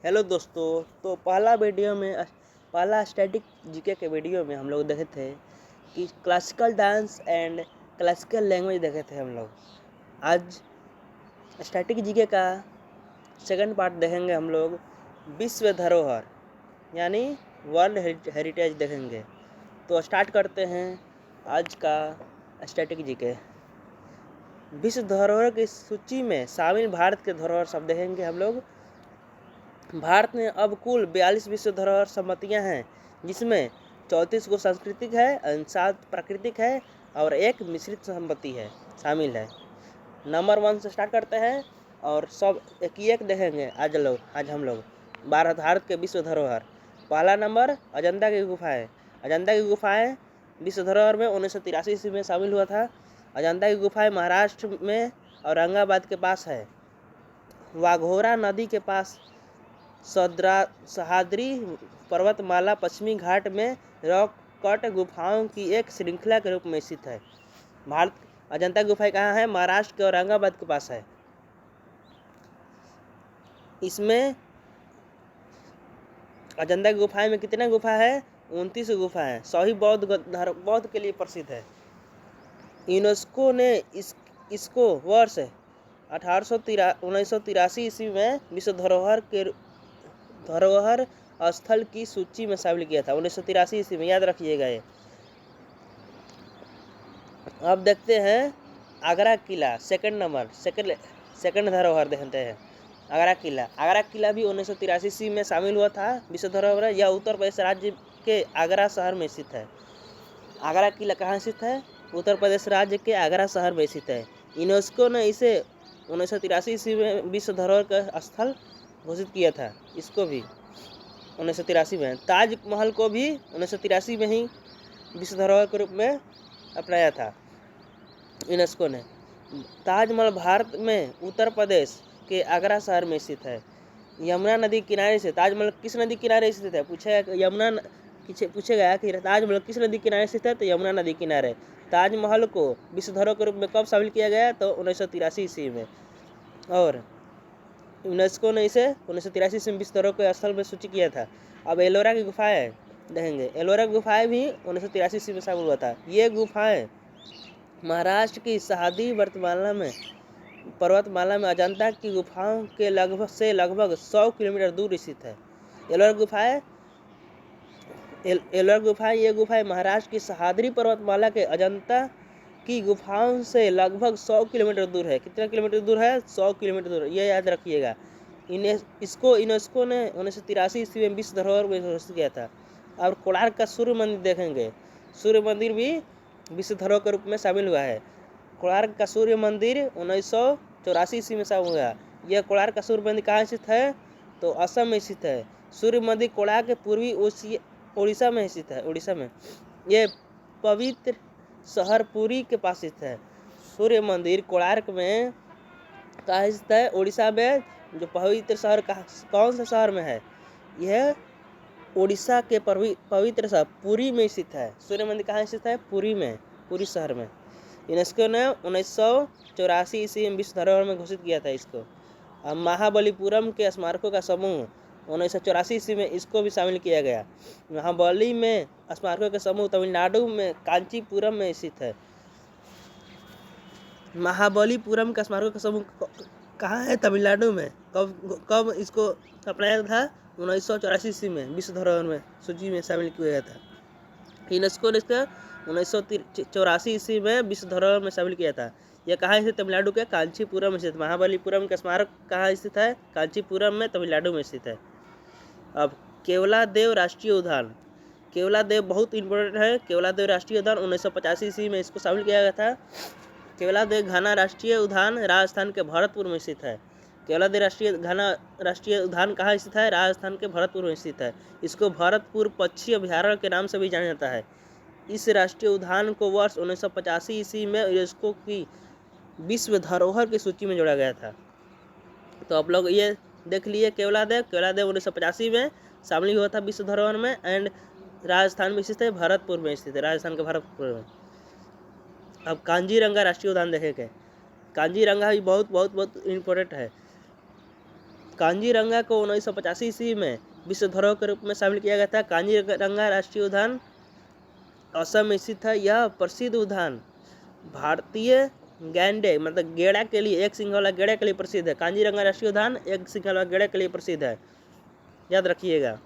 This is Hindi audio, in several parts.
हेलो दोस्तों। तो पहला स्टैटिक जीके के वीडियो में हम लोग देखे थे कि classical dance and classical language देखे थे हम लोग। आज स्टैटिक जीके का सेकंड पार्ट देखेंगे हम लोग। विश्व धरोहर यानी वर्ल्ड हेरिटेज देखेंगे। तो स्टार्ट करते हैं आज का स्टैटिक जीके। विश्व धरोहर की सूची में शामिल भारत के धरोहर सब देखेंगे हम लोग। भारत में अब कुल 42 विश्व धरोहर सम्मतियाँ हैं, जिसमें 34 को सांस्कृतिक है, 7 प्राकृतिक है और 1 मिश्रित संपत्ति है शामिल है। नंबर 1 से स्टार्ट करते हैं और सब एक देखेंगे आज हम लोग भारत के विश्व धरोहर। पहला नंबर अजंता की गुफाएं। अजंता की गुफाएं विश्व धरोहर में 1983 ईस्वी में शामिल हुआ था। अजंता की गुफाएं महाराष्ट्र में औरंगाबाद के पास है। वाघोरा नदी के पास सह्याद्री पर्वतमाला पश्चिमी घाट में रॉक कट गुफाओं की एक श्रृंखला के रूप में स्थित है। भारत अजंता गुफाएं कहाँ है? महाराष्ट्र के औरंगाबाद के पास है। इसमें अजंता गुफाएं में कितने गुफा है? 29 गुफा है। सही बौद्ध के लिए प्रसिद्ध है। यूनेस्को ने इसको वर्ष 1983 ईस्वी में विश्व धरोहर स्थल की सूची में शामिल किया था। 1983 ईस्वी में, याद रखिएगा ये। अब देखते हैं आगरा किला। सेकंड धरोहर देखते हैं। आगरा किला भी 1983 ईस्वी में शामिल हुआ था विश्व धरोहर। यह उत्तर प्रदेश राज्य के आगरा शहर में स्थित है। आगरा किला कहाँ स्थित है? उत्तर प्रदेश राज्य के आगरा शहर में स्थित है। यूनेस्को ने इसे 1983 ईस्वी में विश्व धरोहर का स्थल घोषित किया था। इसको भी 1983 में। ताजमहल को भी 1983 में ही विश्व धरोहर के रूप में अपनाया था यूनेस्को ने। ताजमहल भारत में उत्तर प्रदेश के आगरा शहर में स्थित है। यमुना नदी किनारे से ताजमहल किस नदी किनारे स्थित है? पूछेगा कि ताजमहल किस नदी किनारे स्थित है? तो यमुना नदी किनारे। ताजमहल को विश्व धरोहर के रूप में कब शामिल किया गया? तो 1983 ईस्वी में। और यूनेस्को ने इसे 1983 ईस्वी में विश्व धरोहर के स्थल में सूची किया था। अब एलोरा की गुफाएं देखेंगे। एलोरा गुफाएं भी 1983 ईस्वी में शामिल हुआ था। ये गुफाएं महाराष्ट्र की सह्याद्री पर्वतमाला में अजंता की गुफाओं के लगभग 100 किलोमीटर दूर स्थित है। एलोरा गुफाएं ये गुफाएं महाराष्ट्र की सह्याद्री पर्वतमाला के अजंता की गुफाओं से लगभग 100 किलोमीटर दूर है। कितना किलोमीटर दूर है? 100 किलोमीटर दूर। ये याद रखिएगा। इसको यूनेस्को ने 1983 ईस्वी में विश्व धरोहर में घोषित किया था। और कोणार्क का सूर्य मंदिर देखेंगे। सूर्य मंदिर भी विश्व धरोहर के रूप में शामिल हुआ है। कोणार्क का सूर्य मंदिर 1984 ईस्वी में शामिल हुआ। यह कोणार्क का सूर्य मंदिर कहाँ स्थित है? तो असम में स्थित है। सूर्य मंदिर कोणार्क के पूर्वी उड़ीसा में स्थित है। उड़ीसा में यह पवित्र शहर पुरी के पास स्थित है। सूर्य मंदिर कोणार्क में कहाँ स्थित है? उड़ीसा में। जो पवित्र शहर कौन सा शहर में है? यह उड़ीसा के पवित्र शहर पुरी में स्थित है। सूर्य मंदिर कहाँ स्थित है? पुरी में, पुरी शहर में। यूनेस्को ने 1984 ईस्वी में विश्व धरोहर में घोषित किया था इसको। अब महाबलीपुरम के स्मारकों का समूह 1984 ईस्वी में इसको भी शामिल किया गया। महाबली में स्मारकों का समूह तमिलनाडु में कांचीपुरम में स्थित है। महाबलीपुरम का स्मारकों का समूह कहाँ है? तमिलनाडु में। कब इसको अपनाया था? 1984 ईस्वी में विश्व धरोहर में सूची में शामिल किया गया था। यूनेस्को ने इसका 1984 ईस्वी में विश्व धरोहर में शामिल किया था। यह कहाँ स्थित? तमिलनाडु के कांचीपुरम में स्थित। महाबलीपुरम का स्मारक कहाँ स्थित है? कांचीपुरम में, तमिलनाडु में स्थित है। अब केवलादेव राष्ट्रीय उद्यान। केवलादेव बहुत इंपॉर्टेंट है। केवलादेव राष्ट्रीय उद्यान 1985 ईस्वी में इसको शामिल किया गया था। केवलादेव घना राष्ट्रीय उद्यान राजस्थान के भरतपुर में स्थित है। केवलादेव घना राष्ट्रीय उद्यान कहाँ स्थित है? राजस्थान के भरतपुर में स्थित है। इसको भरतपुर पक्षी अभयारण्य के नाम से भी जाना जाता है। इस राष्ट्रीय उद्यान को वर्ष 1985 ईस्वी में यूनेस्को की विश्व धरोहर की सूची में जोड़ा गया था। तो आप लोग ये देख लिए। केवलादेव 1985 में शामिल हुआ था विश्व धरोहर में। एंड राजस्थान में स्थित है, भरतपुर में स्थित है, राजस्थान के भरतपुर में। अब कांजीरंगा राष्ट्रीय उद्यान देखेंगे। कांजीरंगा भी बहुत बहुत बहुत इम्पोर्टेंट है। कांजीरंगा को 1985 ईस्वी में विश्व धरोहर के रूप में शामिल किया गया था। कांजीरंगा राष्ट्रीय उद्यान असम में स्थित है। यह प्रसिद्ध उद्यान भारतीय गैंडे मतलब गेड़ा के लिए, एक सिंग वाला गेड़ा के लिए प्रसिद्ध है। कांजीरंगा राष्ट्रीय उद्यान एक सिंग वाला गेड़ा के लिए प्रसिद्ध है, याद रखिएगा।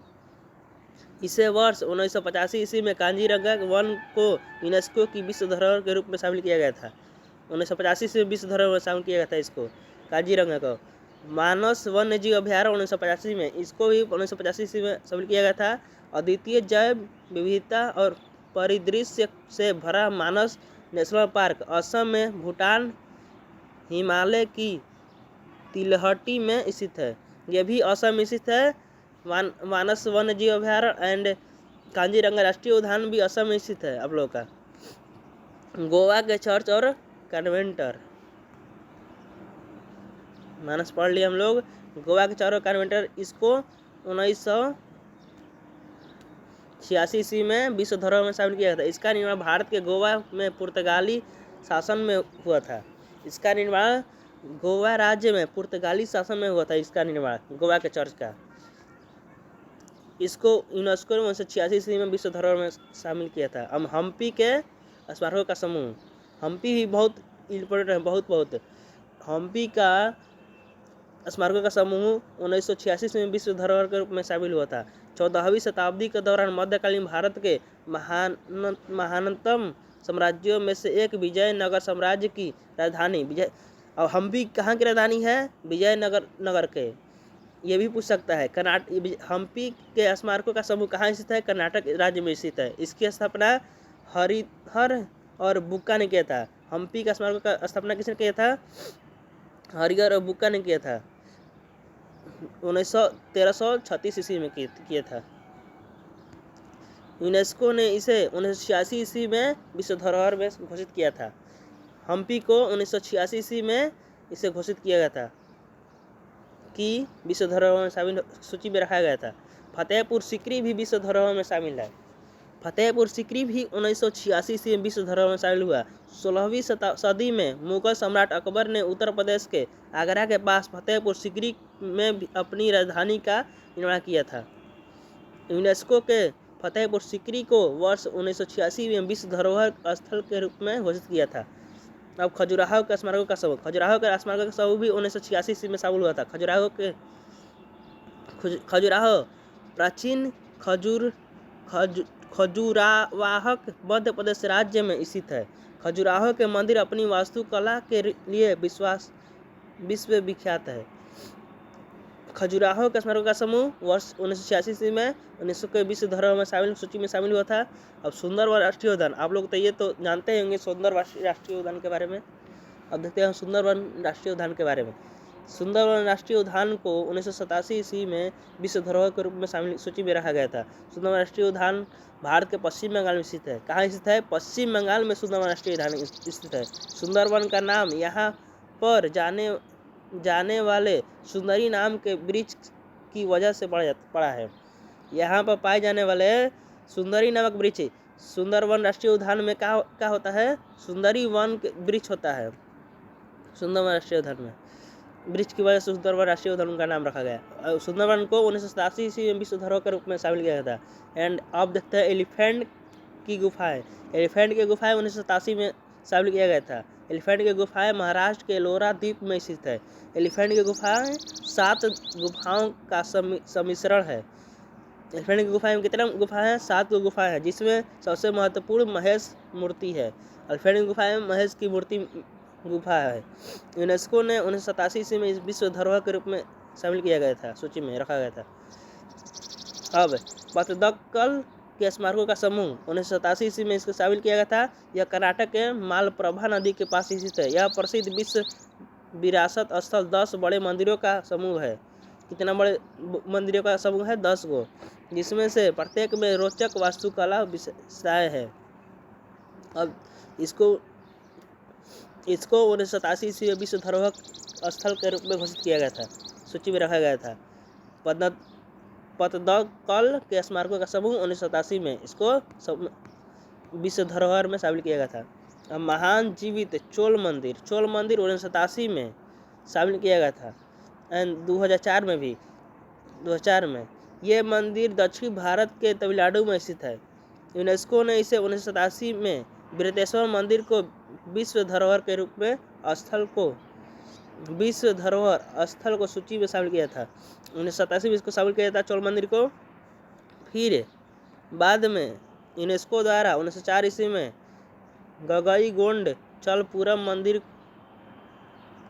इसे वर्ष 1985 ईस्वी में कांजीरंगा वन को यूनेस्को की विश्व धरोहर के रूप में शामिल किया गया था। 1985 से विश्व धरोहर में शामिल किया गया था इसको, कांजीरंगा को। मानस वन्य जीव अभ्यारण्य 1985 में, इसको भी 1985 ईस्वी में शामिल किया गया था। अद्वितीय जैव विविधता और परिदृश्य से भरा मानस नेशनल पार्क असम में भूटान हिमालय की तिलहटी में स्थित है। यह भी असम में स्थित है। मानस वन्य जीव अभ्यारण्य एंड कांजीरंगा राष्ट्रीय उद्यान भी असम में स्थित है। आप लोगों का गोवा के चर्च और कन्वेंटर, मानस पढ़ लिया हम लोग। गोवा के चर्च और कन्वेंटर, इसको 1986 ईस्वी में विश्व धरोहर में शामिल किया गया था। इसका निर्माण भारत के गोवा में पुर्तगाली शासन में हुआ था। इसका निर्माण गोवा राज्य में पुर्तगाली शासन में हुआ था। इसका निर्माण गोवा के चर्च का, इसको यूनेस्को ने 1986 ईस्वी में विश्व धरोहर में शामिल किया था। अब हम्पी के स्मारकों का समूह, हम्पी भी बहुत इम्पोर्टेंट है, बहुत हम्पी का स्मारकों का समूह 1986 में विश्व धरोहर के रूप में शामिल हुआ था। 14वीं शताब्दी के दौरान मध्यकालीन भारत के महानतम साम्राज्यों में से एक विजयनगर साम्राज्य की राजधानी और हम्पी कहाँ की राजधानी है? विजयनगर के। ये भी पूछ सकता है। हम्पी के स्मारकों का समूह कहाँ स्थित है? कर्नाटक राज्य में स्थित है। इसकी स्थापना हरिहर और बुक्का ने किया था। हम्पी का स्मारकों का स्थापना किसने किया था? हरिहर और बुक्का ने किया था। 1336 ईस्वी में किया था। यूनेस्को ने इसे 1986 ईस्वी में विश्व धरोहर में घोषित किया था। हम्पी को 1986 ईस्वी में इसे घोषित किया गया था कि विश्व धरोहर में शामिल सूची में रखा गया था। फतेहपुर सीकरी भी विश्व धरोहर में शामिल है। फतेहपुर सीकरी भी 1986 ईस्वी में विश्व धरोहर में शामिल हुआ। 16वीं सदी में मुगल सम्राट अकबर ने उत्तर प्रदेश के आगरा के पास फतेहपुर सीकरी में अपनी राजधानी का निर्माण किया था। यूनेस्को के फतेहपुर सीकरी को वर्ष 1986 में विश्व धरोहर स्थल के रूप में घोषित किया था। अब खजुराहो के स्मारकों का समूह, खजुराहो के स्मारकों का समूह भी 1986 ईस्वी में शामिल हुआ था। खजुराहो प्राचीन खजुरावाहक मध्य प्रदेश राज्य में स्थित है। खजुराहो के मंदिर अपनी वास्तुकला के लिए विश्व विख्यात है। खजुराहो के स्मारकों का समूह वर्ष 1986 ईस्वी में यूनेस्को के विश्व धरोहर में सूची में शामिल हुआ था। अब सुंदरवन राष्ट्रीय उद्यान, आप लोग तो ये तो जानते होंगे सुंदरवन राष्ट्रीय उद्यान के बारे में। अब देखते हैं सुंदरवन राष्ट्रीय उद्यान के बारे में। सुंदरवन राष्ट्रीय उद्यान को 1987 ईस्वी में विश्व धरोहर के रूप में शामिल सूची में रखा गया था। सुंदरवन राष्ट्रीय उद्यान भारत के पश्चिम बंगाल में स्थित है। कहाँ स्थित है? पश्चिम बंगाल में सुंदरवन राष्ट्रीय उद्यान स्थित है। सुंदरवन का नाम यहाँ पर जाने वाले सुंदरी नाम के वृक्ष की वजह से पड़ा है। यहाँ पर पाए जाने वाले सुंदरी नामक वृक्ष सुंदरवन राष्ट्रीय उद्यान में क्या होता है? सुंदरी वन के वृक्ष होता है। सुंदरवन राष्ट्रीय उद्यान में वृक्ष की वजह से सुंदरवन राष्ट्रीय उद्यान का नाम रखा गया। सुंदरवन को 1987 ईस्वी में विश्व धरोहर के रूप में शामिल किया गया था। एंड अब देखते हैं एलिफेंट की गुफाएं। एलिफेंट की गुफाएं 1987 में शामिल किया गया था। एलिफेंट की गुफाएं महाराष्ट्र के एलोरा द्वीप में स्थित है। एलिफेंट की गुफाएं 7 गुफाओं का सम्मिश्रण है। एलिफेंट की गुफाएं में कितना गुफा है? 7 गुफाएं हैं, जिसमें सबसे महत्वपूर्ण महेश मूर्ति है। एलिफेंट की गुफाएं में महेश की मूर्ति गुफा है। यूनेस्को ने 1987 ईस्वी में इस विश्व धरोहर के रूप में शामिल किया गया था, सूची में रखा गया था। अब पतदक्कल के स्मारकों का समूह 1987 ईस्वी में इसको शामिल किया गया था। यह कर्नाटक के मालप्रभा नदी के पास स्थित है। यह प्रसिद्ध विश्व विरासत स्थल 10 बड़े मंदिरों का समूह है। कितना बड़े मंदिरों का समूह है? 10 गो, जिसमें से प्रत्येक में रोचक वास्तुकला विशेषताएं है। अब इसको 1987 ईस्वी में विश्व धरोहर स्थल के रूप में घोषित किया गया था, सूची में रखा गया था। पतदक्कल के स्मारकों का समूह 1987 में इसको विश्व धरोहर में शामिल किया गया था। अब महान जीवित चोल मंदिर 1987 में शामिल किया गया था। एंड 2004 में भी 2004 में। ये मंदिर दक्षिण भारत के तमिलनाडु में स्थित है। यूनेस्को ने इसे 1987 में बृहदेश्वर मंदिर को विश्व धरोहर के रूप में विश्व धरोहर स्थल को सूची में शामिल किया था। 1987 में इसको शामिल किया था चोल मंदिर को। फिर बाद में यूनेस्को द्वारा 1904 ईस्वी में गगईगोंड चलपुरम मंदिर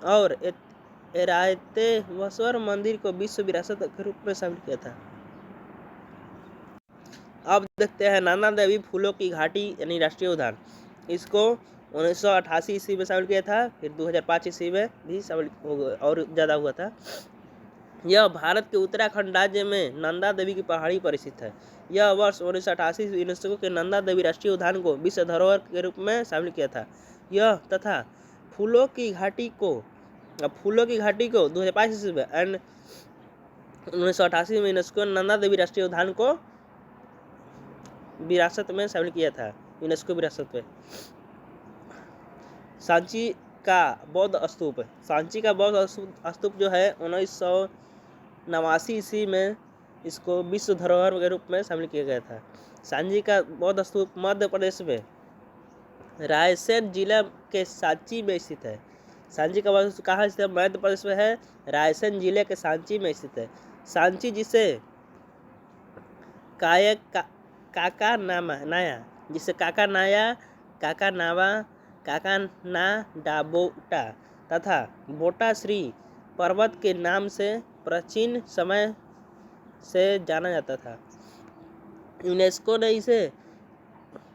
और एरायतेश्वर मंदिर को विश्व विरासत के रूप में शामिल किया था। अब देखते हैं नंदा देवी फूलों की घाटी यानी राष्ट्रीय उद्यान। इसको 1988 ईस्वी में शामिल किया था, फिर 2005 ईस्वी में भी शामिल और ज़्यादा हुआ था। यह भारत के उत्तराखंड राज्य में नंदा देवी की पहाड़ी पर स्थित है। यह वर्ष 1988 यूनेस्को के नंदा देवी राष्ट्रीय उद्यान को विश्व धरोहर के रूप में शामिल किया था। यह तथा फूलों की घाटी को 2005 ईस्वी में एंड 1988 में यूनेस्को नंदा देवी राष्ट्रीय उद्यान को विरासत में शामिल किया था, यूनेस्को विरासत में। सांची का बौद्ध स्तूप जो है 1989 ईस्वी में इसको विश्व धरोहर के रूप में शामिल किया गया था। सांची का बौद्ध स्तूप मध्य प्रदेश में रायसेन जिला के सांची में स्थित है। सांची का बौद्ध स्तूप कहाँ स्थित है? मध्य प्रदेश में है, रायसेन जिले के सांची में स्थित है। सांची जिसे काकानाडाबोटा तथा बोटा श्री पर्वत के नाम से प्राचीन समय से जाना जाता था। यूनेस्को ने इसे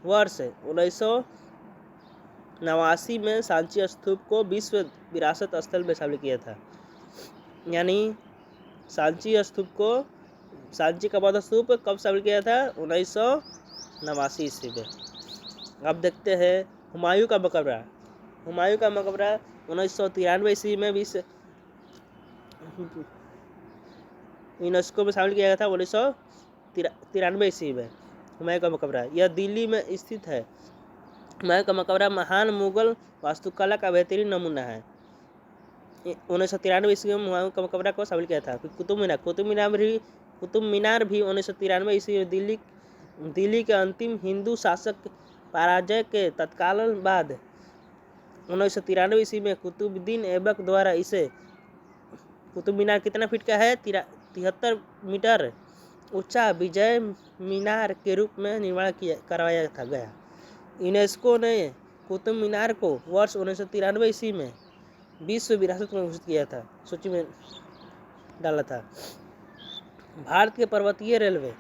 वर्ष 1989 में सांची स्तूप को विश्व विरासत स्थल में शामिल किया था। यानी सांची का बौद्ध स्तूप कब शामिल किया था? 1989 ईस्वी में। अब देखते हैं हुमायूं का मकबरा 1993 ईस्वी में यूनेस्को में शामिल किया गया था। 1993 ईस्वी में हुमायूं का मकबरा यह दिल्ली में स्थित है। हुमायूं का मकबरा महान मुगल वास्तुकला का बेहतरीन नमूना है। 1993 ईस्वी में हुमायूं का मकबरा को शामिल किया था। कुतुब मीनार भी 1993 ईस्वी में दिल्ली के अंतिम हिंदू शासक पराजय के तत्काल बाद 1993 ईस्वी में कुतुबुद्दीन ऐबक द्वारा इसे कुतुब मीनार कितना फीट का है? 73 मीटर ऊंचा विजय मीनार के रूप में निर्माण करवाया गया। यूनेस्को ने कुतुब मीनार को वर्ष 1993 ईस्वी में विश्व विरासत में घोषित किया था, सूची में डाला था। भारत के पर्वतीय रेलवे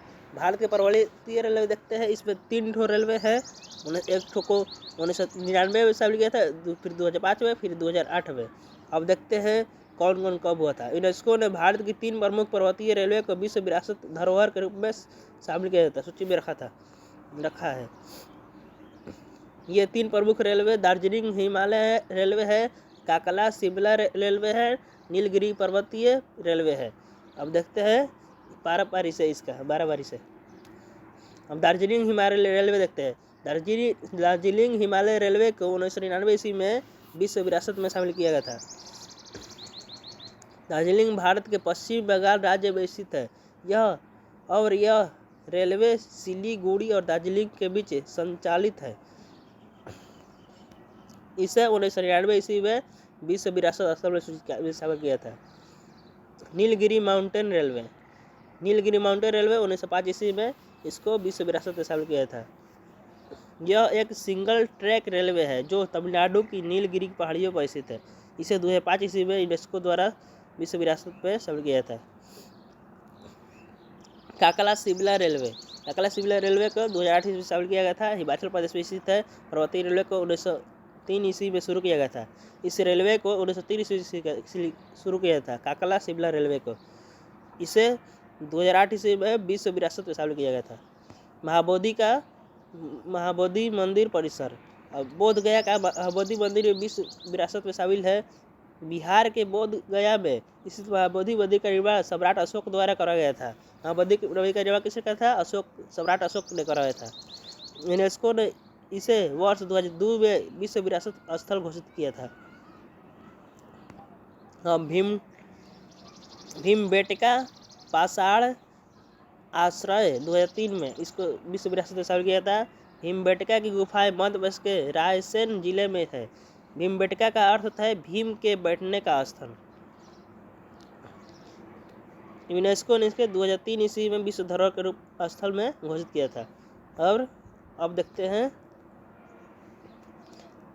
देखते हैं। इसमें 3 ठो रेलवे है। एक ठो को 1999 में शामिल किया था, फिर 2005 में, फिर 2008 में। अब देखते हैं कौन कौन कब हुआ था। यूनेस्को ने भारत की 3 प्रमुख पर्वतीय रेलवे को विश्व विरासत धरोहर के रूप में शामिल किया था, सूची में रखा है। ये 3 प्रमुख रेलवे दार्जिलिंग हिमालय रेलवे है, काकला शिमला रेलवे है, नीलगिरी पर्वतीय रेलवे है। अब देखते हैं बारी से। अब दार्जिलिंग हिमालय रेलवे देखते हैं। दार्जिलिंग हिमालय रेलवे को 1999 ईस्वी में विश्व विरासत में शामिल किया गया था। दार्जिलिंग भारत के पश्चिम बंगाल राज्य में स्थित है। यह रेलवे सिलीगुड़ी और दार्जिलिंग के बीच संचालित है। इसे 1999 ईस्वी में विश्व विरासत स्थल में शामिल किया था। नीलगिरी माउंटेन रेलवे 1905 ईस्वी में इसको विश्व विरासत में शामिल किया था। यह एक सिंगल ट्रैक रेलवे है जो तमिलनाडु की नीलगिरी पहाड़ियों पर स्थित है। इसे 2005 ईस्वी में यूनेस्को द्वारा विश्व विरासत में शामिल किया था। काकला शिमला रेलवे को 2008 ईस्वी में शामिल किया गया था। हिमाचल प्रदेश में स्थित है। पर्वतीय रेलवे को 1903 ईस्वी में शुरू किया गया था। इस रेलवे को 1903 ईस्वी से शुरू किया था। काकला शिमला रेलवे को इसे 2008 ईस्वी में विश्व विरासत में शामिल किया गया था। महाबोधि मंदिर परिसर। अब बोध गया का महाबोधि मंदिर विश्व विरासत में शामिल है। बिहार के बोध गया में स्थित महाबोधि मंदिर का निर्माण सम्राट अशोक द्वारा कराया गया था। महाबोधि मंदिर का निर्माण किसने करा था? सम्राट अशोक ने कराया था। यूनेस्को ने इसे वर्ष 2002 में विश्व विरासत स्थल घोषित किया था। भीमबेटका पाषाण आश्रय 2003 में इसको विश्व विरासत में शामिल किया था। भीमबेटका की गुफाएं मध्य प्रदेश के रायसेन जिले में है। भीमबेटका का अर्थ होता है भीम के बैठने का स्थल। यूनेस्को ने इसके 2003 ईस्वी में विश्व धरोहर के रूप स्थल में घोषित किया था। और अब देखते हैं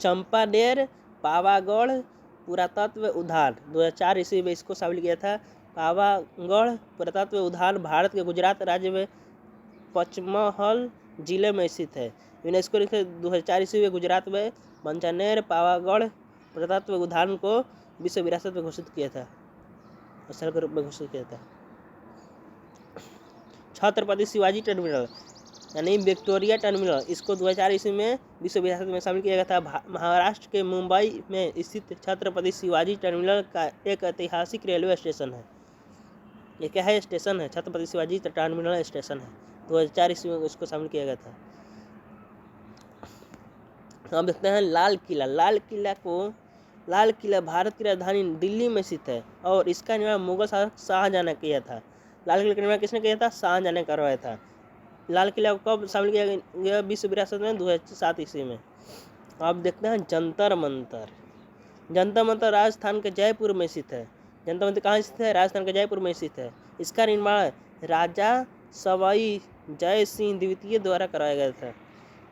चंपानेर पावागढ़ पुरातत्व उद्यान 2004 ईस्वी में इसको शामिल किया था। पावागढ़ पुरातत्व उद्यान भारत के गुजरात राज्य में पचमहल जिले में स्थित है। यूनेस्को ने 2004 ईस्वी में गुजरात में पंचानेर पावागढ़ पुरातत्व उद्यान को विश्व विरासत में घोषित किया था, स्थल के रूप में घोषित किया था। छत्रपति शिवाजी टर्मिनल यानी विक्टोरिया टर्मिनल, इसको 2004 ईस्वी में विश्व विरासत में शामिल किया गया था। महाराष्ट्र के मुंबई में स्थित छत्रपति शिवाजी टर्मिनल का एक ऐतिहासिक रेलवे स्टेशन है। ये क्या है? स्टेशन है, छत्रपति शिवाजी टर्मिनल स्टेशन है। 2004 ईस्वी में इसको शामिल किया गया था। हम देखते हैं लाल किला। लाल किला भारत की राजधानी दिल्ली में स्थित है और इसका निर्माण मुगल शासक शाहजहां ने किया था। लाल किला का निर्माण किसने किया था? शाहजहां ने करवाया था। लाल किला को कब शामिल किया गया विश्व विरासत में? 2007 ईस्वी में। अब देखते हैं जंतर मंतर। जंतर मंतर राजस्थान के जयपुर में स्थित है। जंतर मंतर कहाँ स्थित है? राजस्थान के जयपुर में स्थित है। इसका निर्माण राजा सवाई जय सिंह द्वितीय द्वारा कराया गया था।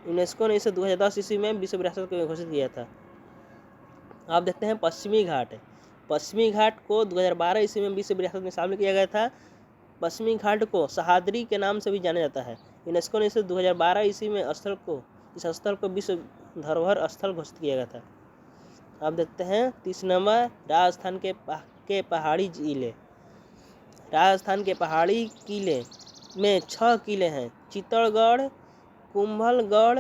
यूनेस्को ने इसे 2010 ईस्वी में विश्व विरासत में घोषित किया था। आप देखते हैं पश्चिमी घाट। पश्चिमी घाट को 2012 ईस्वी में विश्व विरासत में शामिल किया गया था। पश्चिमी घाट को सह्याद्री के नाम से भी जाना जाता है। यूनेस्को ने इसे 2012 ईस्वी में इस स्थल को विश्व धरोहर स्थल घोषित किया गया था। आप देखते हैं 30 नंबर राजस्थान के पहाड़ी जिले। राजस्थान के पहाड़ी किले में 6 किले हैं। चित्तौड़गढ़, कुंभलगढ़,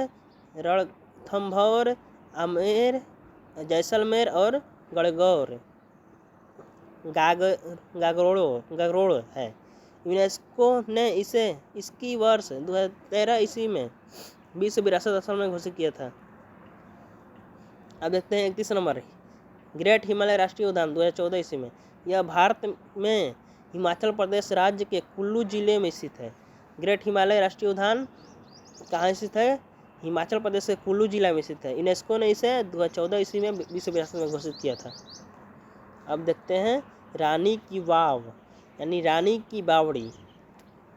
रणथंभौर, आमेर, जैसलमेर और गढ़गौर गागरोड़ है। यूनेस्को ने इसे इसकी वर्ष 2013 ईस्वी में विश्व विरासत स्थल में घोषित किया था। अब देखते हैं 31 नंबर ग्रेट हिमालय राष्ट्रीय उद्यान 2014 ईस्वी में। यह भारत में हिमाचल प्रदेश राज्य के कुल्लू जिले में स्थित है। ग्रेट हिमालय राष्ट्रीय उद्यान कहाँ स्थित है? हिमाचल प्रदेश के कुल्लू जिला में स्थित है। यूनेस्को ने इसे 2014 ईस्वी में विश्व विरासत में घोषित किया था। अब देखते हैं रानी की वाव यानी रानी की बावड़ी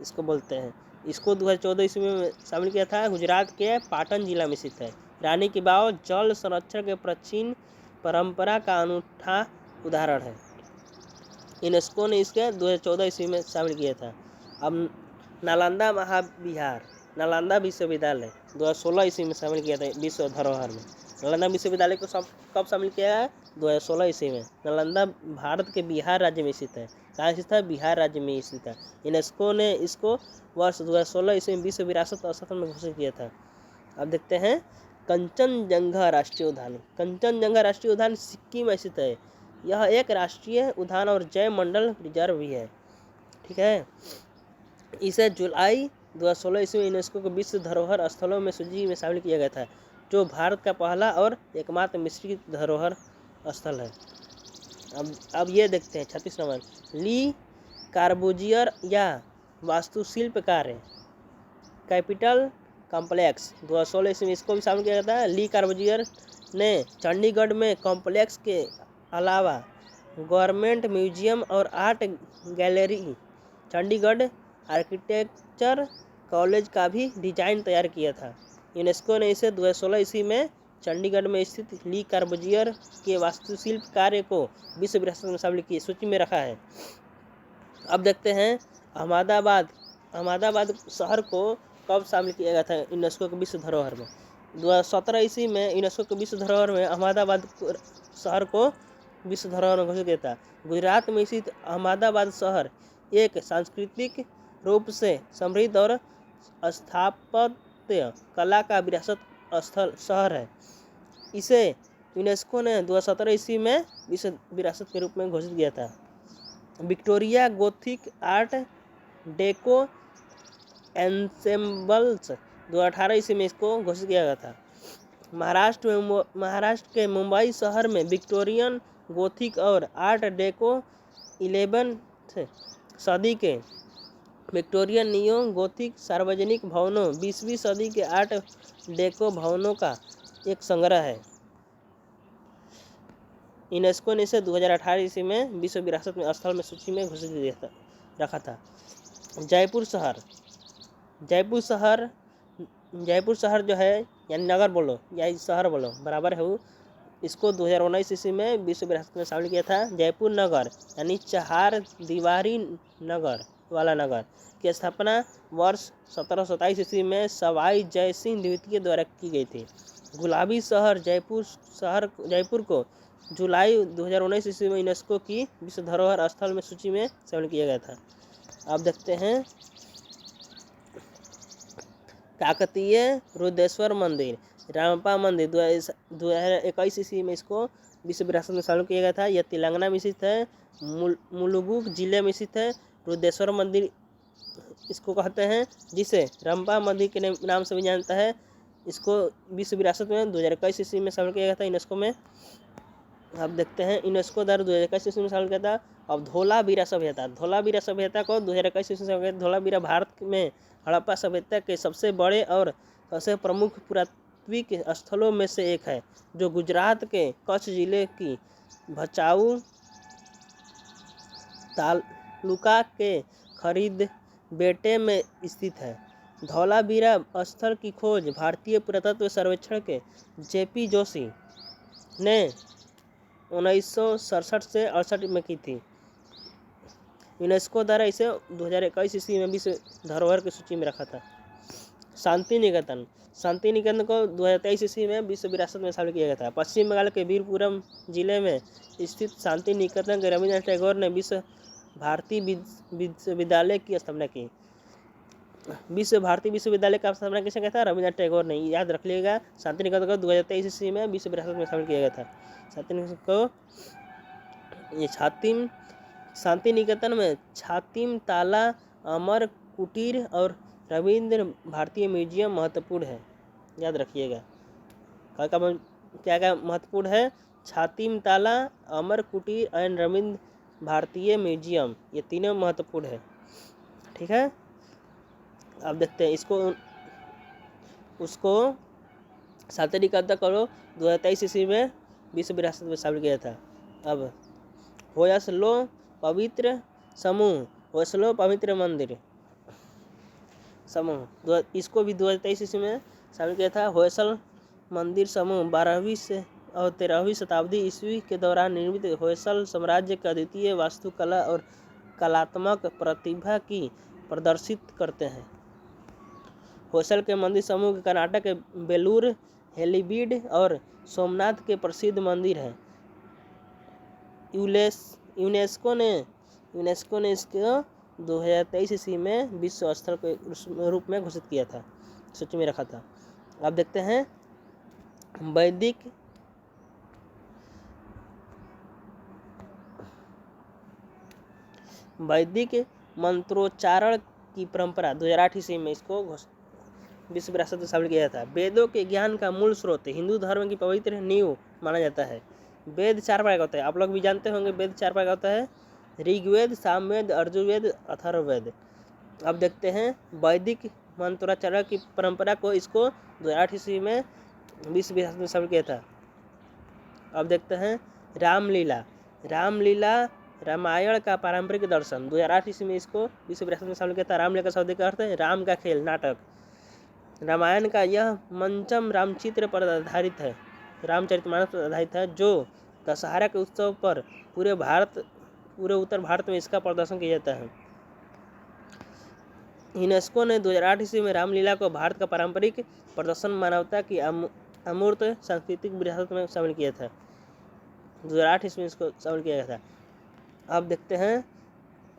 इसको बोलते हैं। इसको 2014 ईस्वी में शामिल किया था। गुजरात के पाटन जिला में स्थित है। रानी की वाव जल संरक्षण के प्राचीन परंपरा का अनूठा उदाहरण है। यूनेस्को ने इसके 2014 ईस्वी में शामिल किया था। अब नालंदा महाविहार, नालंदा विश्वविद्यालय 2016 ईस्वी में शामिल किया था विश्व धरोहर में। नालंदा विश्वविद्यालय को कब शामिल किया है? 2016 ईस्वी में। नालंदा भारत के बिहार राज्य में स्थित है। कहाँ स्थित है? बिहार राज्य में स्थित है। यूनेस्को ने इसको वर्ष 2016 ईस्वी में विश्व विरासत स्थल में घोषित किया था। अब देखते हैं कंचनजंगा राष्ट्रीय उद्यान। कंचनजंगा राष्ट्रीय उद्यान सिक्किम में स्थित है। यह एक राष्ट्रीय उद्यान और जैव मंडल रिजर्व भी है। ठीक है, इसे जुलाई 2016 ईस्वी में यूनेस्को को विश्व धरोहर स्थलों में सूची में शामिल किया गया था, जो भारत का पहला और एकमात्र मिश्रित धरोहर स्थल है। अब ये देखते हैं 36 नंबर ली कार्बूजियर या वास्तुशिल्प कार्य कैपिटल कॉम्प्लेक्स 2016 ईस्वी में इसको भी शामिल किया गया था। ली कार्बूजियर ने चंडीगढ़ में कॉम्प्लेक्स के अलावा गवर्नमेंट म्यूजियम और art gallery, Chandigarh architecture college का भी डिजाइन तैयार किया था। यूनेस्को ने इसे 2016 ईस्वी में चंडीगढ़ में स्थित ली कार्बूजियर के वास्तुशिल्प कार्य को विश्व विरासत में शामिल की सूची में रखा है। अब देखते हैं अहमदाबाद शहर को कब शामिल किया गया था यूनेस्को के विश्व धरोहर में? 2017 ईस्वी में यूनेस्को के विश्व धरोहर में अहमदाबाद शहर को विश्व धरोहर में घोषित किया था। गुजरात में स्थित अहमदाबाद शहर एक सांस्कृतिक रूप से समृद्ध और स्थापत्य कला का विरासत स्थल शहर है। इसे यूनेस्को ने 2017 ईस्वी में विश्व विरासत के रूप में घोषित किया था। विक्टोरिया गोथिक आर्ट डेको एंसेम्बल्स 2018 ईस्वी में इसको घोषित किया गया था। महाराष्ट्र के मुंबई शहर में विक्टोरियन गोथिक और आर्ट डेको 11 सदी के विक्टोरियन नियो गोथिक सार्वजनिक भवनों 20वीं सदी के आर्ट डेको भवनों का एक संग्रह है। यूनेस्को ने इसे 2018 ईस्वी में विश्व विरासत में स्थल में सूची में घोषित रखा था। जयपुर शहर जो है, यानी नगर बोलो या शहर बोलो बराबर है वो, इसको 2019 ईस्वी में विश्व विरासत में शामिल किया था। जयपुर नगर यानी चार दीवारी नगर वाला नगर की स्थापना वर्ष 1727 ईस्वी में सवाई जय सिंह द्वितीय द्वारा की गई थी। गुलाबी शहर जयपुर को जुलाई 2019 ईस्वी में यूनेस्को की विश्व धरोहर स्थल में सूची में शामिल किया गया था। अब देखते हैं काकतीय रुद्रेश्वर मंदिर, रामप्पा मंदिर 2021 ईस्वी में इसको विश्व विरासत में शामिल किया गया था। यह तेलंगाना में स्थित है, मुलुगु जिले में स्थित है। रुद्रेश्वर मंदिर इसको कहते हैं, जिसे रामप्पा मंदिर के नाम से भी जानता है। इसको विश्व विरासत में 2021 ईस्वी में शामिल किया गया था यूनेस्को में। अब देखते हैं यूनेस्को द्वारा 2021 ईस्वी में शामिल किया था। अब धोलावीरा सभ्यता को 2021 ईस्वी में धोलावीरा भारत में हड़प्पा सभ्यता के सबसे बड़े और सबसे प्रमुख पुरातात्विक स्थलों में से एक है, जो गुजरात के कच्छ जिले की भचाऊ तालुका के खरीद बेटे में स्थित है। धौलावीरा स्थल की खोज भारतीय पुरातत्व सर्वेक्षण के जेपी जोशी ने 1967 से 68 में की थी। यूनेस्को द्वारा इसे 2021 ईस्वी में विश्व धरोहर की सूची में रखा था। शांति निकेतन को 2023 ईस्वी में विश्व विरासत में शामिल किया गया था। पश्चिम बंगाल के वीरपुरम जिले में स्थित शांति निकेतन के रविन्द्रनाथ टैगोर ने विश्व भारती विश्वविद्यालय की स्थापना की। विश्व भारती विश्वविद्यालय का स्थापना किसने किया था? रविन्द्रनाथ टैगोर ने। याद रख लीजिएगा। शांति निकेतन को 2023 ईस्वी में विश्व विरासत में शामिल किया गया था। शांति निकेतन में छातिम ताला, अमर कुटीर और रविंद्र भारतीय म्यूजियम महत्वपूर्ण है। याद रखिएगा क्या क्या महत्वपूर्ण है? छातिम ताला, अमर कुटीर एंड रविंद्र भारतीय म्यूजियम, ये तीनों महत्वपूर्ण है। ठीक है, अब देखते हैं उसको शांति निकेतन को 2023 ईस्वी में विश्व विरासत में शामिल किया था। अब होयसलो पवित्र मंदिर समूह, इसको भी 2023 ईस्वी में शामिल किया था। होयसल मंदिर समूह 12वीं से और 13वीं शताब्दी ईस्वी के दौरान निर्मित होयसल साम्राज्य का अद्वितीय वास्तुकला और कलात्मक प्रतिभा की प्रदर्शित करते हैं। होयसल के मंदिर समूह कर्नाटक के बेलूर, हेलीबीड और सोमनाथ के प्रसिद्ध मंदिर हैं। यूनेस्को ने इसको 2023 ईस्वी में विश्व स्थल के रूप में घोषित किया था, सूची में रखा था। अब देखते हैं वैदिक मंत्रोच्चारण की परंपरा 2008 ईस्वी में इसको विश्व विरासत में शामिल किया था। वेदों के ज्ञान का मूल स्रोत हिंदू धर्म की पवित्र नींव माना जाता है। वेद 4 प्रकार का होता है, आप लोग भी जानते होंगे। वेद 4 प्रकार का होता है: ऋग्वेद, सामवेद, यजुर्वेद, अथर्ववेद। अब देखते हैं वैदिक मंत्रोच्चारण की परंपरा को इसको 2008 ईस्वी में विश्व विरासत में शामिल किया था। अब देखते हैं रामलीला रामायण का पारंपरिक दर्शन 2008 ईस्वी में इसको विश्व विरासत में शामिल किया था। रामलीला का शब्द का अर्थ है राम का खेल, नाटक। रामायण का यह मंचम रामचित्र पर आधारित है, रामचरितमानस पर आधारित है, जो दशहरा के उत्सव पर पूरे उत्तर भारत में इसका प्रदर्शन किया जाता है। यूनेस्को ने 2008 ईस्वी में रामलीला को भारत का पारंपरिक प्रदर्शन मानवता की अमूर्त सांस्कृतिक विरासत में शामिल किया था। 2008 ईस्वी में इसको शामिल किया गया था। अब देखते हैं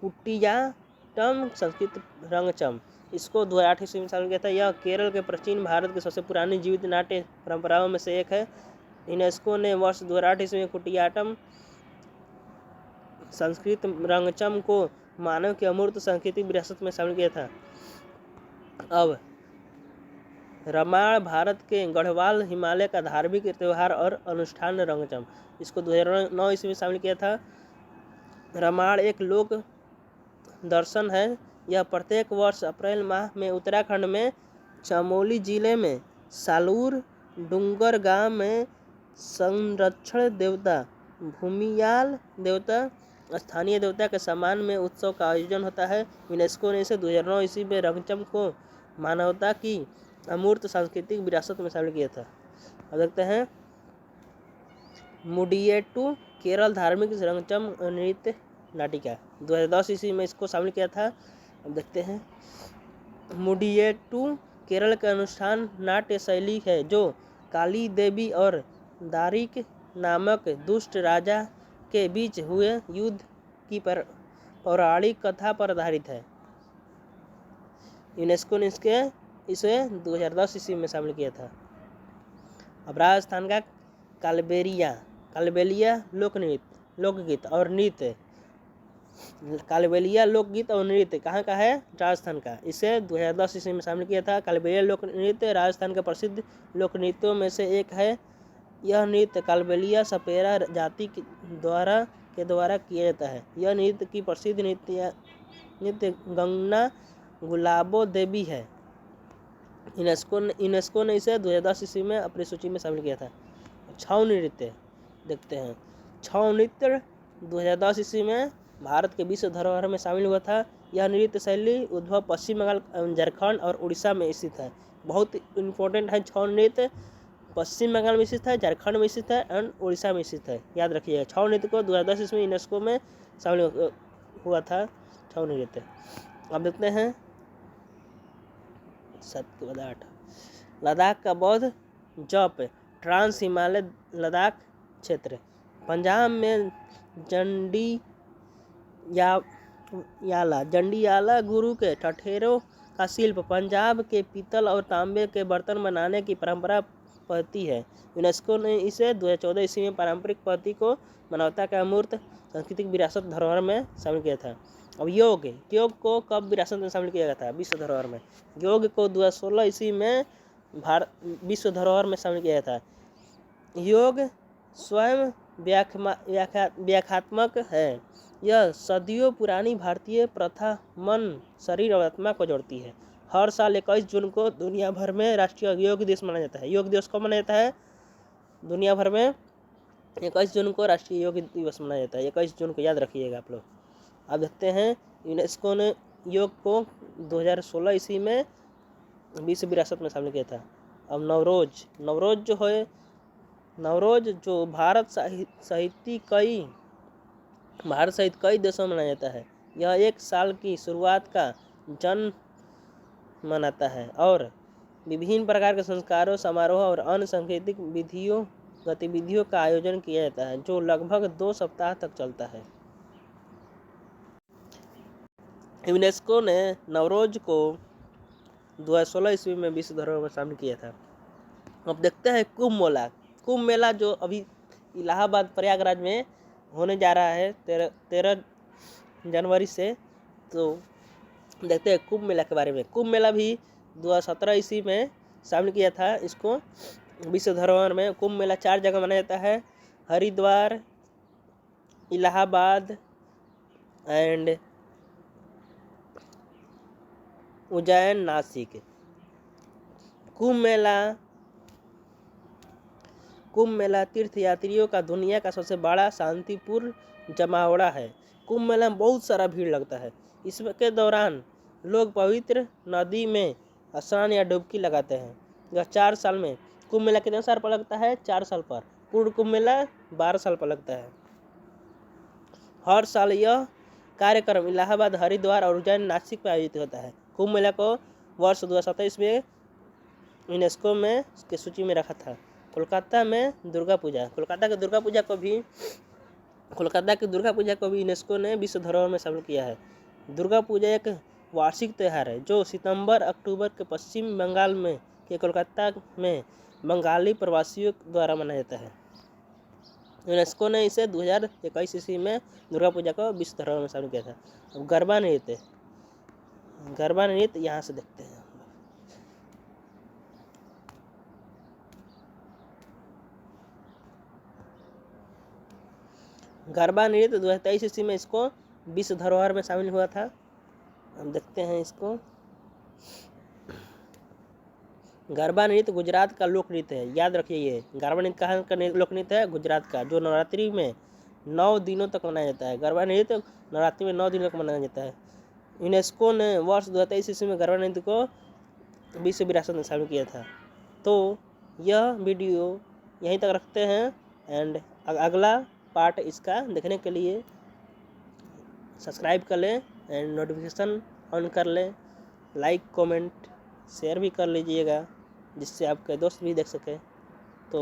कुटियाट्टम संस्कृत रंगचम, इसको 2008 ईस्वी में शामिल किया था। यह केरल के प्राचीन भारत की सबसे पुरानी जीवित नाट्य परंपराओं में से एक है। यूनेस्को ने वर्ष 2008 ईस्वी में कुटियाट्टम संस्कृत रंगचम को मानव की अमूर्त सांस्कृतिक विरासत में शामिल किया था। अब रामायण भारत के गढ़वाल हिमालय का धार्मिक त्यौहार और अनुष्ठान रंगचम, इसको 2009 ईस्वी में शामिल किया था। रामायण एक लोक दर्शन है। यह प्रत्येक वर्ष अप्रैल माह में उत्तराखंड में चमोली जिले में सालूर डूंगर गांव में संरक्षण देवता भूमियाल देवता स्थानीय देवता के सम्मान में उत्सव का आयोजन होता है। यूनेस्को ने इसे 2009 ईस्वी में रंगचम को मानवता की अमूर्त सांस्कृतिक विरासत में शामिल किया था। अब देखते हैं मुडियेट्टू केरल धार्मिक रंगचम नृत्य नाटिका 2010 ईस्वी में इसको शामिल किया था। अब देखते हैं मुडियेट्टू केरल का अनुष्ठान नाट्य शैली है जो काली देवी और दारिक नामक दुष्ट राजा के बीच हुए युद्ध की पौराणिक कथा पर आधारित है। यूनेस्को ने इसे 2010 ईस्वी में शामिल किया था। अब राजस्थान का कालबेलिया लोकगीत और नृत्य कालबेलिया लोकगीत और नृत्य कहाँ का है? राजस्थान का। इसे 2010 ईस्वी में शामिल किया था। कालबेलिया लोक नृत्य राजस्थान के प्रसिद्ध लोक नृत्यों में से एक है। यह नृत्य कालबेलिया सपेरा जाति के द्वारा किया जाता है। यह नृत्य की प्रसिद्ध नृत्य गंगना गुलाबो देवी है। यूनेस्को ने इसे 2010 ईस्वी में अपनी सूची में शामिल किया था। छऊ नृत्य देखते हैं। छऊ नृत्य 2010 ईस्वी में भारत के विश्व धरोहर में शामिल हुआ था। यह नृत्य शैली उद्भव पश्चिम बंगाल झारखंड और उड़ीसा में स्थित है। बहुत इम्पोर्टेंट है। छऊ नृत्य पश्चिम बंगाल में स्थित है, झारखंड में स्थित है एंड उड़ीसा में स्थित है। याद रखिएगा। छऊ नृत्य को 2010 ईस्वी में यूनेस्को में शामिल हुआ था। छऊ नृत्य। अब देखते हैं 7 के बाद 8 लद्दाख का बौद्ध जप ट्रांस हिमालय लद्दाख क्षेत्र पंजाब में जंडियाला गुरु के ठठेरों का शिल्प पंजाब के पीतल और तांबे के बर्तन बनाने की परंपरा पद्धति है। यूनेस्को ने इसे 2014 ईस्वी में पारंपरिक पद्धति को मानवता का अमूर्त सांस्कृतिक विरासत धरोहर में शामिल किया था। अब योग को कब विरासत में शामिल किया गया था? विश्व धरोहर में। योग को 2016 ईस्वी में विश्व धरोहर में शामिल किया गया था। योग स्वयं व्याख्यात्मक है। यह सदियों पुरानी भारतीय प्रथा मन शरीर और आत्मा को जोड़ती है। हर साल 21 जून को दुनिया भर में राष्ट्रीय योग दिवस मनाया जाता है। योग दिवस कब मनाया जाता है? दुनिया भर में 21 जून को राष्ट्रीय योग दिवस मनाया जाता है। 21 जून को याद रखिएगा आप लोग। अब देखते हैं यूनेस्को ने योग को 2016 ईस्वी में विश्व विरासत में शामिल किया था। अब नवरोज जो भारत सहित कई देशों में मनाया जाता है। यह एक साल की शुरुआत का जन्म मनाता है और विभिन्न प्रकार के संस्कारों समारोह और अन्य सांस्कृतिक गतिविधियों का आयोजन किया जाता है जो लगभग 2 सप्ताह तक चलता है। यूनेस्को ने नवरोज को 2016 ईस्वी में विश्व धरोहर में शामिल किया था। अब देखते हैं कुंभ मेला जो अभी इलाहाबाद प्रयागराज में होने जा रहा है 13 जनवरी से। तो देखते हैं कुंभ मेला के बारे में। कुंभ मेला भी 2017 ईस्वी में शामिल किया था इसको विश्व धरोहर में। कुंभ मेला 4 जगह मनाया जाता है, हरिद्वार, इलाहाबाद एंड उज्जैन, नासिक। कुंभ मेला तीर्थयात्रियों का दुनिया का सबसे बड़ा शांतिपूर्ण जमावड़ा है। कुंभ मेला में बहुत सारा भीड़ लगता है। इसके दौरान लोग पवित्र नदी में स्नान या डुबकी लगाते हैं। यह 4 साल में कुंभ मेला कितने साल पर लगता है? 4 साल पर। पूर्ण कुंभ मेला 12 साल पर लगता है। हर साल यह कार्यक्रम इलाहाबाद, हरिद्वार और उज्जैन, नासिक में आयोजित होता है। कुंभ मेला को वर्ष 2027 में यूनेस्को में की सूची में रखा था। कोलकाता की दुर्गा पूजा को भी यूनेस्को ने विश्व धरोहर में शामिल किया है। दुर्गा पूजा एक वार्षिक त्यौहार है जो सितंबर-अक्टूबर के पश्चिम बंगाल में के कोलकाता में बंगाली प्रवासियों द्वारा मनाया जाता है। यूनेस्को ने इसे 2021 ईस्वी में दुर्गा पूजा को विश्व धरोहर में शामिल किया था। अब गरबा नृत्य यहाँ से देखते हैं। गरबा नृत्य 2023 ईस्वी में इसको विश्व धरोहर में शामिल हुआ था। हम देखते हैं इसको। गरबा नृत्य गुजरात का लोक नृत्य है, याद रखिए ये गरबा नृत्य कहाँ का लोक नृत्य है, गुजरात का, जो नवरात्रि में 9 दिनों तक मनाया जाता है। गरबा नृत्य नवरात्रि में 9 दिनों तक मनाया जाता है। यूनेस्को ने वर्ष 2023 ईस्वी में गरबा नृत्य को विश्व विरासत में शामिल किया था। तो यह वीडियो यहीं तक रखते हैं एंड अगला पार्ट इसका देखने के लिए सब्सक्राइब कर लें एंड नोटिफिकेशन ऑन कर लें, लाइक कमेंट शेयर भी कर लीजिएगा जिससे आपके दोस्त भी देख सके। तो